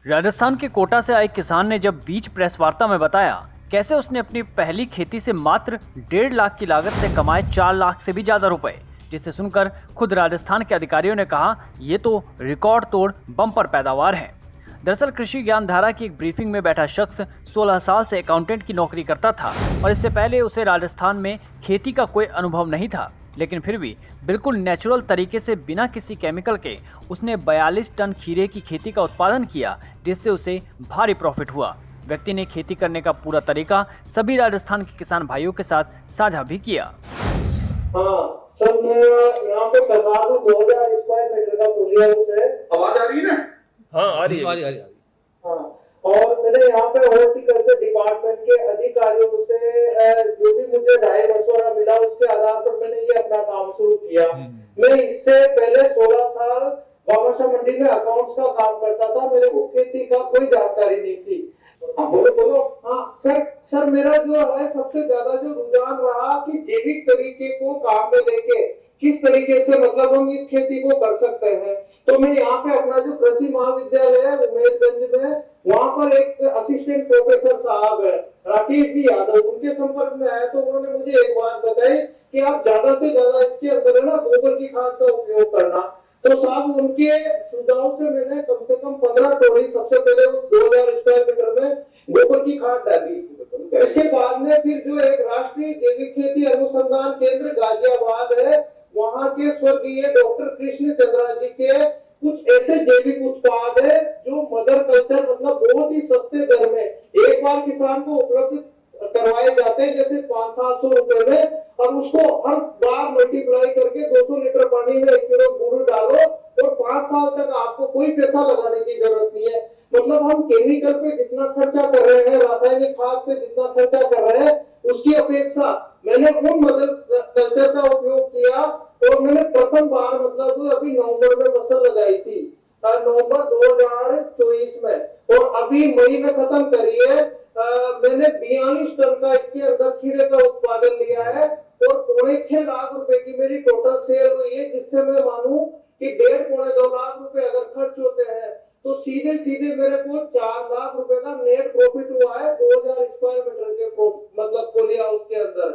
राजस्थान के कोटा से आए किसान ने जब बीच प्रेस वार्ता में बताया कैसे उसने अपनी पहली खेती से मात्र 1.5 लाख की लागत से कमाए 4 लाख से भी ज्यादा रुपए, जिसे सुनकर खुद राजस्थान के अधिकारियों ने कहा ये तो रिकॉर्ड तोड़ बम्पर पैदावार है। दरअसल कृषि ज्ञान धारा की एक ब्रीफिंग में बैठा शख्स 16 साल से अकाउंटेंट की नौकरी करता था और इससे पहले उसे राजस्थान में खेती का कोई अनुभव नहीं था, लेकिन फिर भी बिल्कुल नेचुरल तरीके से बिना किसी केमिकल के उसने 42 टन खीरे की खेती का उत्पादन किया, जिससे उसे भारी प्रॉफिट हुआ। व्यक्ति ने खेती करने का पूरा तरीका सभी राजस्थान के किसान भाइयों के साथ साझा भी किया। हाँ सर, मैं यहाँ पे कसार में 2000 स्क्वायर मीटर का पोलिया हाउस है। आवाज आ रही है ना? हाँ आ रही है। हाँ, और मैंने यहाँ पे हॉर्टिकल्चर डिपार्टमेंट के अधिकारियों से जो भी मुझे राय मशवरा मिला उसके आधार पर मैंने ये अपना काम शुरू किया। मैं इससे पहले 16 साल बाबाशा मंडी में अकाउंट्स का काम करता था। मेरे को खेती का कोई जानकारी नहीं थी। बोलो। हाँ सर, मेरा जो है सबसे ज्यादा जो रुझान रहा कि जैविक तरीके को काम में लेके किस तरीके से मतलब हम इस खेती को कर सकते हैं। तो मैं यहाँ पे अपना जो कृषि महाविद्यालय है उमेदगंज में, वहाँ पर एक असिस्टेंट प्रोफेसर साहब है राकेश जी यादव, उनके संपर्क में आया तो उन्होंने मुझे एक बात बताई कि आप ज्यादा से ज्यादा इसके अंदर है ना गोबर की खाद का उपयोग करना। तो साहब उनके सुझाव से मैंने कम से कम 15 टोली सबसे पहले उस 2000 स्क्वायर मीटर में गोबर की खाद डाली। इसके बाद में फिर जो एक राष्ट्रीय जैविक खेती अनुसंधान केंद्र गाजियाबाद है, वहाँ के स्वर्गीय डॉक्टर कृष्ण चंद्रा जी के कुछ ऐसे जैविक उत्पाद है जो मदर कल्चर मतलब बहुत ही सस्ते दर में एक बार किसान को उपलब्ध करवाए जाते हैं, जैसे 500-700 रुपए में, और उसको हर बार मल्टीप्लाई करके 200 लीटर पानी में 1 किलो गुड़ डालो और 5 साल तक आपको कोई पैसा लगाने की जरूरत नहीं है। मतलब हम केमिकल पे जितना खर्चा कर रहे हैं, रासायनिक खाद पे जितना खर्चा कर रहे हैं, उसकी अपेक्षा मैंने उन मदर कल्चर का उपयोग किया और मैंने प्रथम बार मतलब अभी नवंबर में फसल लगाई थी, नवंबर 2024 में, और अभी मई में खत्म करी है। मैंने 42 टन का इसके अंदर खीरे का उत्पादन लिया है और 6.25 लाख रुपए की मेरी टोटल सेल हुई है, जिससे मैं मानूं कि 1.5-2 लाख रुपए अगर खर्च होते हैं तो सीधे सीधे मेरे को 4 लाख रुपए का नेट प्रॉफिट हुआ है 2000 स्क्वायर मीटर के मतलब पोलिया हाउस के अंदर।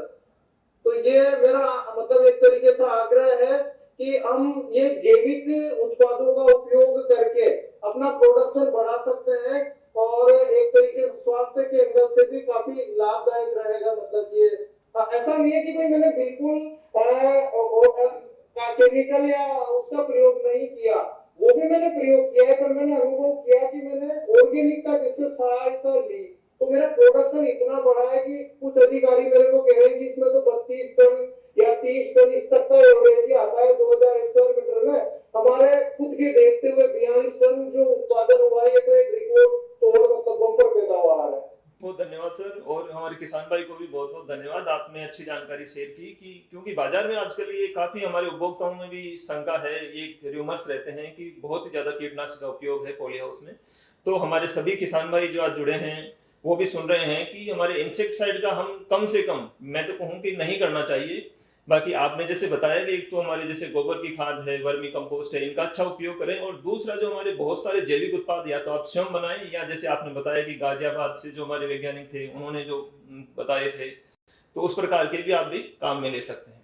तो ये मेरा मतलब एक तरीके से आग्रह है कि हम ये जैविक उत्पादों का उपयोग करके अपना प्रोडक्शन बढ़ा सकते हैं और एक तरीके से स्वास्थ्य के एंगल से भी काफी लाभदायक रहेगा। मतलब ये ऐसा नहीं है कि भाई मैंने बिल्कुल केमिकल या उसका प्रयोग नहीं किया, वो भी मैंने प्रयोग किया है, पर मैंने अनुभव किया कि मैंने ऑर्गेनिक का जिससे सहायता ली तो मेरा प्रोडक्शन इतना बढ़ा है कि कुछ अधिकारी मेरे को कह रहे हैं कि इसमें तो 32 टन या 30 टन इस तक का एवरेज आता है 2000 स्क्वायर मीटर में। हमारे खुद के देखते हुए 42 टन जो उत्पादन हुआ है, ये तो एक रिकॉर्ड तोड़ मतलब बम्पर पैदावार है। बहुत धन्यवाद सर, और हमारे किसान भाई को भी बहुत बहुत धन्यवाद, आपने अच्छी जानकारी शेयर की कि क्योंकि बाजार में आजकल ये काफी हमारे उपभोक्ताओं में भी शंका है, एक र्यूमर्स रहते हैं कि बहुत ही ज्यादा कीटनाशक का उपयोग है पोलिया हाउस में। तो हमारे सभी किसान भाई जो आज जुड़े हैं वो भी सुन रहे हैं कि हमारे इंसेक्टिसाइड का हम कम से कम, मैं तो कहूँ कि नहीं करना चाहिए। बाकी आपने जैसे बताया कि एक तो हमारे जैसे गोबर की खाद है, वर्मी कंपोस्ट है, इनका अच्छा उपयोग करें, और दूसरा जो हमारे बहुत सारे जैविक उत्पाद या तो आप स्वयं बनाएं या जैसे आपने बताया कि गाजियाबाद से जो हमारे वैज्ञानिक थे उन्होंने जो बताए थे, तो उस प्रकार के भी आप भी काम में ले सकते हैं।